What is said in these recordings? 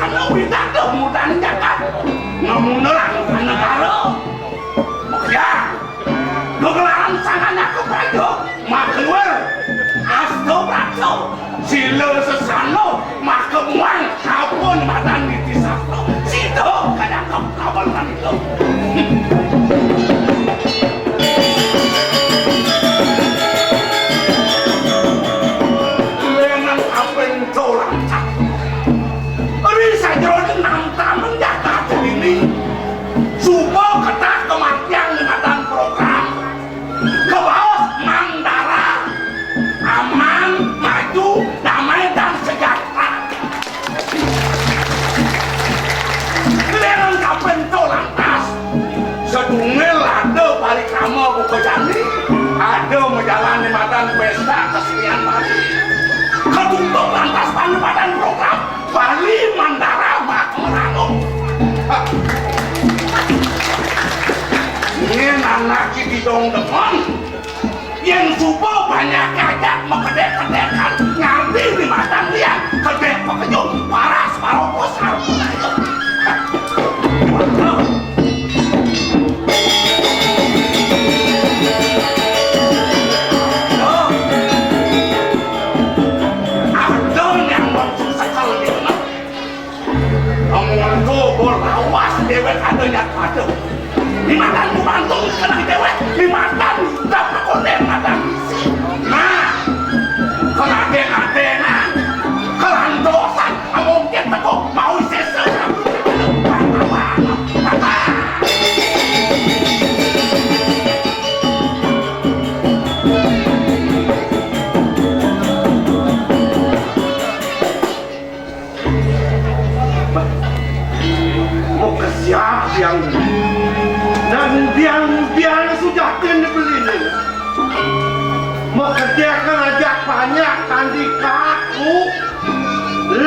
sana wita tuh mudan jagat ngemunelang negara makanya gelaran sangannya ke prajo makluwe asto prajo sila sesano makemuan kapun madan niti sakto sido kadang kabalan itu lenang apen colang cak risa jroning namtamen jagat ini supo ketak kematian dengan program ke bawah Mandara aman, maju, damai dan sejahtera kalian kapan to lantas sedungil ada balik nama buku jani ada menjalani madan pesta kesenian Bali ketutup lantas badan program Bali Mandara Makorano ini anak di dong depan yang supo banyak ngajak mengkedek-kedekan ngambil di matang dia kedek pekejut paras parokos harus ayo ada yang langsung sekali di tengah omongan gobor lawas dewek adanya padu di matan kumantung kena dewek di matan dapat konden matan nah kelade-ladenan kelandosan mungkin tekuk mau sesuatu mau ke siapa yang dan biang sudah kena beli ni mengerjakan ajak banyak kandi kaku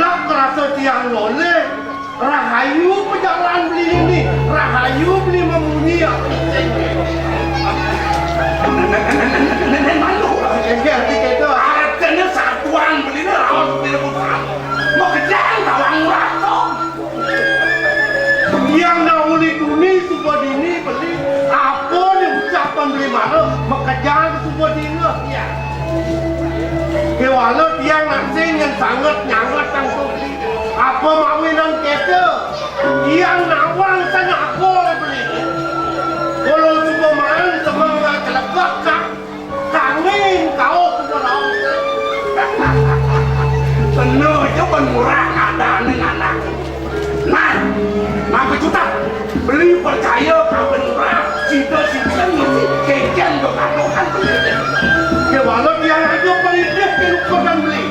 lak rasa tiang loleh rahayu pejalan beli ini rahayu beli memunia nenek malu itu artinya satuan beli ini rawas beli utang mau kerjaan tawang rato yang nauli tuni subuh dini beli apa ni ucapan beli mana mengejar ke subuh dini ya kewalau tiang naksing yang sangat nyangat tang beli apa mawinan kete tiang nawang sana aku beli kalau subuh main semang kelebak kangin kau subuh nawang penuh coba murah ada dengan anak nah maka juta beli percaya kapan murah cita-cita ngisi kekian kekanuhan beli kewalau dia aja pelitip kelukuran beli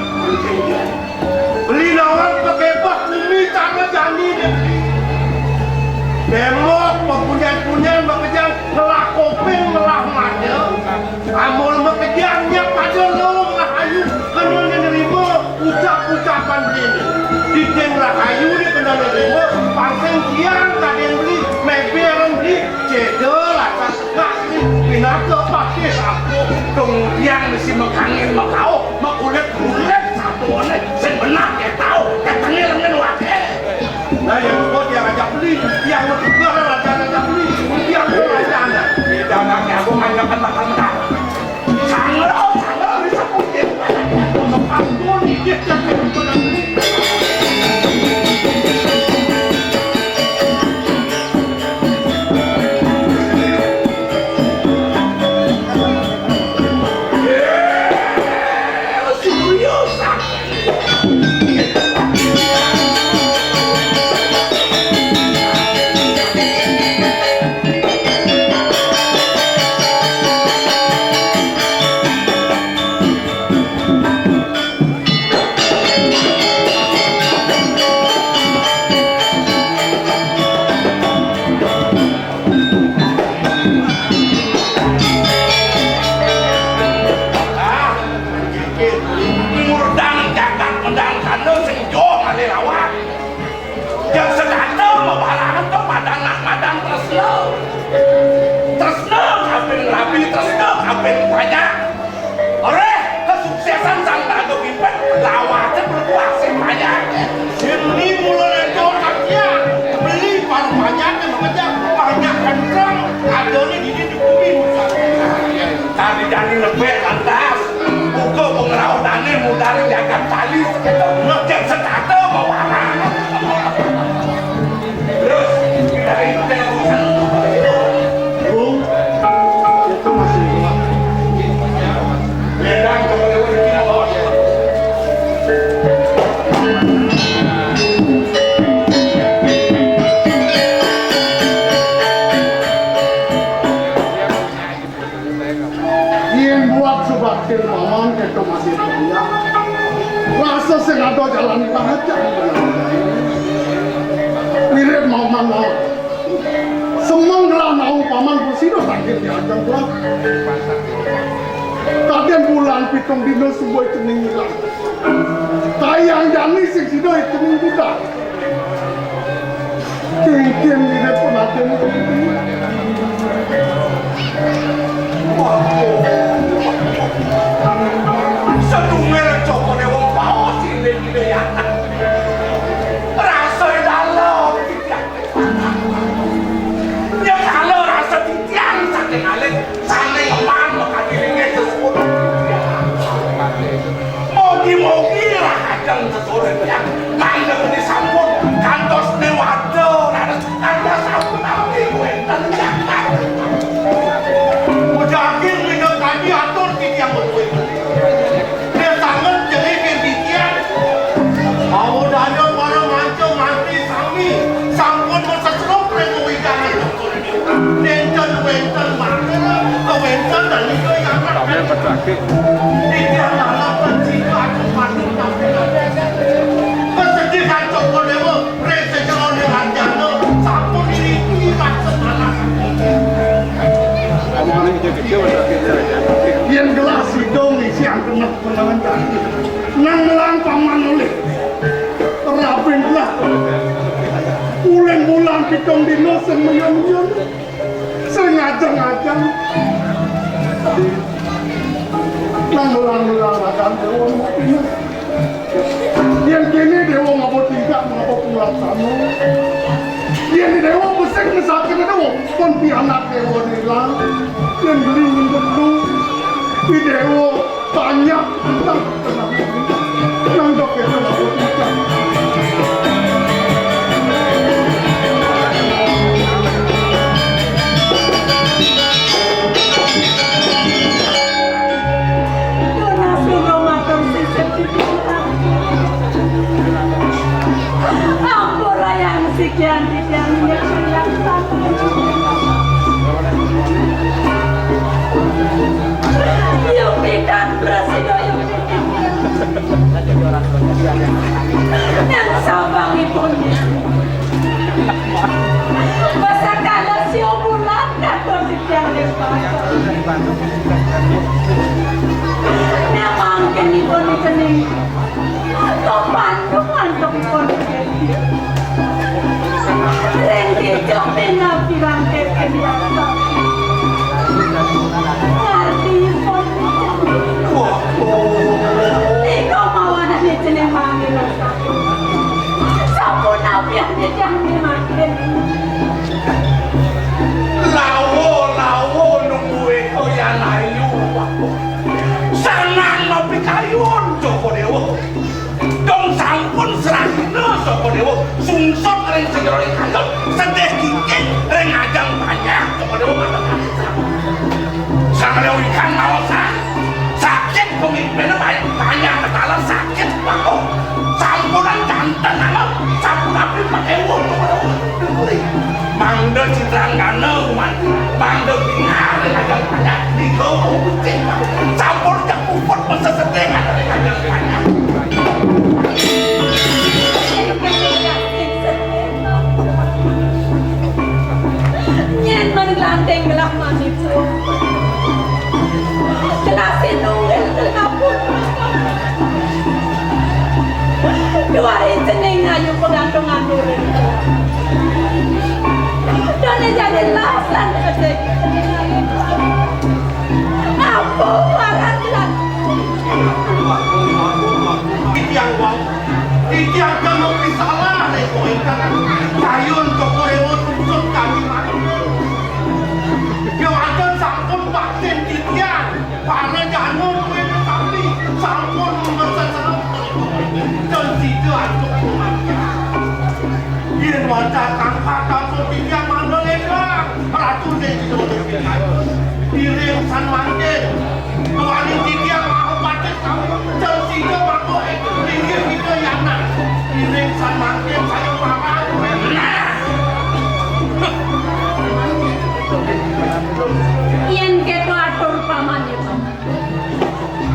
lawan pakai bak bumi tanah jani dia beli demok pepunyan-punyan bekerja ngelah kopeng ngelah manja amul bekerjanya pada lo rahayu kena menerima ucap-ucapan beli ini dijeng rahayu dia kena menerima pasang tiang tak ada yang beli mebel beli cedel atas segak ni pinaka pakai aku kemudian mesti mengangin makau makulit-kulit satu ni sen benar dia tahu dia tengil dengan wakil nah yang buat dia ajak beli yang juga ajak beli yang raja anda tidak nak aku mengajakkan makan mentah sangat bisa mungkin ampun dia jangan pernah beli banyak oleh kesuksesan sang Datuk Impet lawatnya berkuasa banyak sini mulai itu jadi lebih lantas buka pengerawatane mudari jagat tali ngecek sekata bawa terus kita itu Bung itu masih kuat ledang kemudian kita bawa baktir paman itu masih banyak rasa sengaja jalan aja mirip maman mau semanglah mau paman bersih sakit diajak lah kalian bulan pitung dino sebuah cening hilang tayang jani sing sido itu mingguda kengkeng mirip penaten Sedungnya cokok dewa bawa sini gini ya rasa dalam ya kalau rasa titian saking alik saling aman makadiringnya sesuatu mogi-mogi lah ajang sesuatu yang mandang disambut kantos newado ada sampun api kuentan jangan mujagin minum tadi atur titian betul mau dada para manco mati sami sampun mesesruk remuidangan nenten wenten makna kewenten dan itu yang tidak dalam pencipta kemati kesedihan cokol dewa rese jelone ranjana sampun ini maksud anak yang gelas hidung isi yang kena penangan kaki nang melang paman oleh terapinlah bulan pitung dino semeyon-yon sengaja-ngaja nang melang akan dewa mati yang kini dewa ngapa tidak ngapa pulang sana yang dewa pusing mesakit dewa pontianak dewa nilang yang beli minggu di dewa banyak tentang nang dok itu ngapa tidak sekian yang yuk pikan berasido yang sabang ibunya masa kala si obulan kantor sekian memang kan ibu ni kening topan untuk ibu Rengki jomena bilang kebiasa ngerti pun ikaw mawana ni tinemangin sampun apian ni diyang dimakin lawo nunggu ikaw yan ayo sanang mapikayun Joko Dewa dong sampun serahina Joko Dewa sungsok ring sejero kandel sedih kikik ring ajang banyak Joko Dewa matakan sang Dewa ikan mawasan sakit pemimpinnya banyak ketalan sakit bako sampunan jantan alam sampun api pakai wong Joko Dewa mangda citranggana mangda bingar ring ajang banyak digawa kucing sampun jak uput mesesedih ring ajang banyak nyen mengganteng gelap manipu gelasin nunggil gelapun dua cening ayu pegantungan dulu dan jadi lasan ketik apa waran bilang Itiang kamu salah nih kau ikan kayun Joko Dewa tuntut kami malu. Yang akan sangkut vaksin itiang baca tangka tato tiga mandoleka ratu deh di dalam piring san mangkin tuanin tiga mau baca tahu tersiga mako pinggir kita yang nak piring san mangkin saya marah Yen keto atur pamannya paman.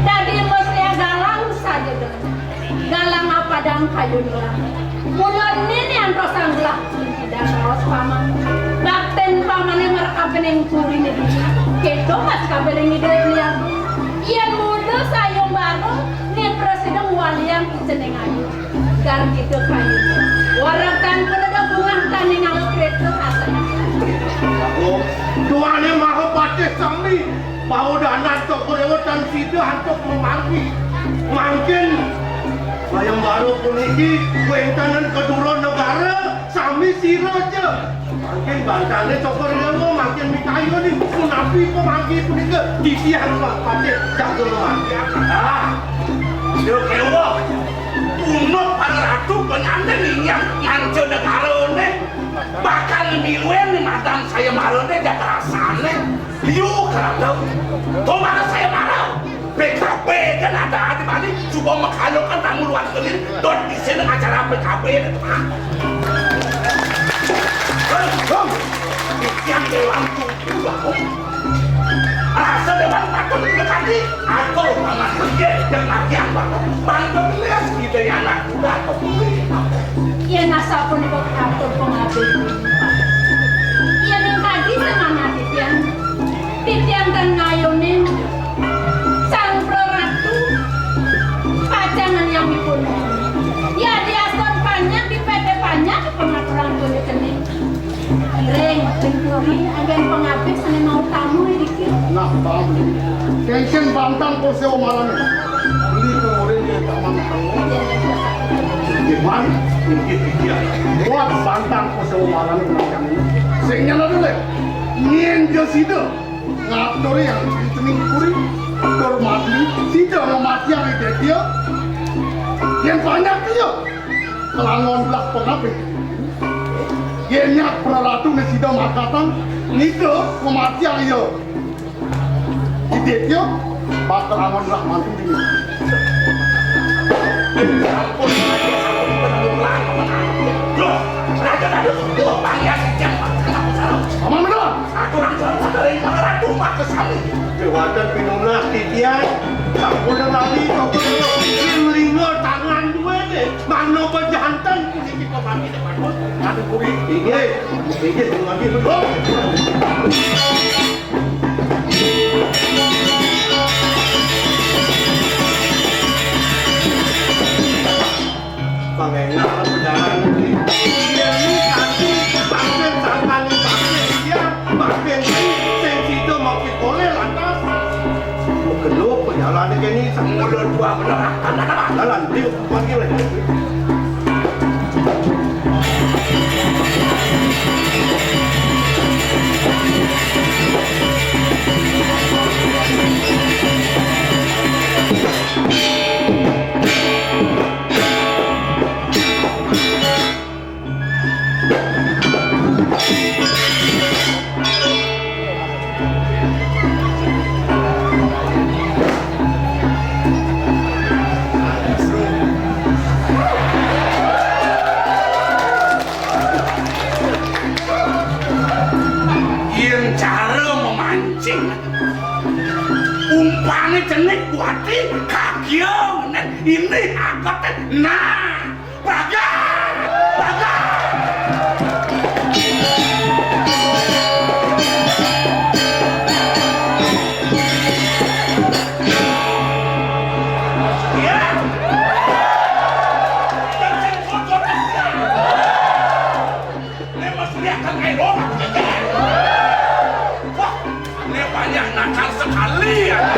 Dadi mesti galang saja dengan galang apa dan kayu gelang. Mulai ini yang rosang gelah tidak ros paman. Bakten pamannya mereka beneng puri nih dia. Keto mas kabeleng ide dia. Yen muda sayong baru nih presiden waliang iceneng ayu. Gar gitu kayu. Warakan pada bunga taning al kereta asanya. tuane maho pate sami bau dana tok korewatan situ hantuk memangi mungkin bayang baru puniki kuentanan kedua negara sami siro aja mungkin bantane tok korewo makin mikayo ni kunapi pemagi punika disihan pak pate jago mati yo kewo unut para ratu penyanten yang nganco negara ne bakal miluen madam saya marone jakarasane liu kerandau tomara saya marau PKB kan ada di mana coba menghalukan tamu luar negeri don di sini acara PKB itu mah yang dewan tunggu rasa dewan takut tadi aku paman pergi yang makian banget bantu lihat kita yang anak muda Iya nasa pun ikut atur pengabdi. Iya yang tadi semangat titian dan ngayunin sang proratu pacangan yang dipunuh. Ya di asal banyak di PT banyak pengaturan kulit ini. Reng, tinggi, agen pengabdi sana mau tamu dikit. Nah, tamu. Tension bantang ko sa umaran. Hindi ko rin yung tamang tango. Gimana? Buat bantang ko sa umaran ng kami. Sehingga na dulu. Nien jo sido. Ngatori yang itining kuri. Kormatli. Sido ng mati yang ide dia. Yang banyak dia. Kelangon belah pengapit. Yenyak peralatu na sido makatang. Nito kumati yang iyo. Ide dia. Bakal angon belah mantu ini. ampun saja aku berulang loh raja ada dua panggil sejak Sama benar. aku rancang dari ratu mak ke sami dewatan pinunah titian aku lali kau lingo tangan dua deh mano pejantan kunci pemami depan aduh kuri ini lagi betul Pangeran perjalanan ini dia ni kaki makin sangat dia makin sensitif makin oleh lantas kedua perjalanan ini sama dua benar jalan dia panggil umpane jenik buati kagiong ini angkotnya nah bagan ya ini maksudnya akan kayak wah ini banyak nakal sekali ya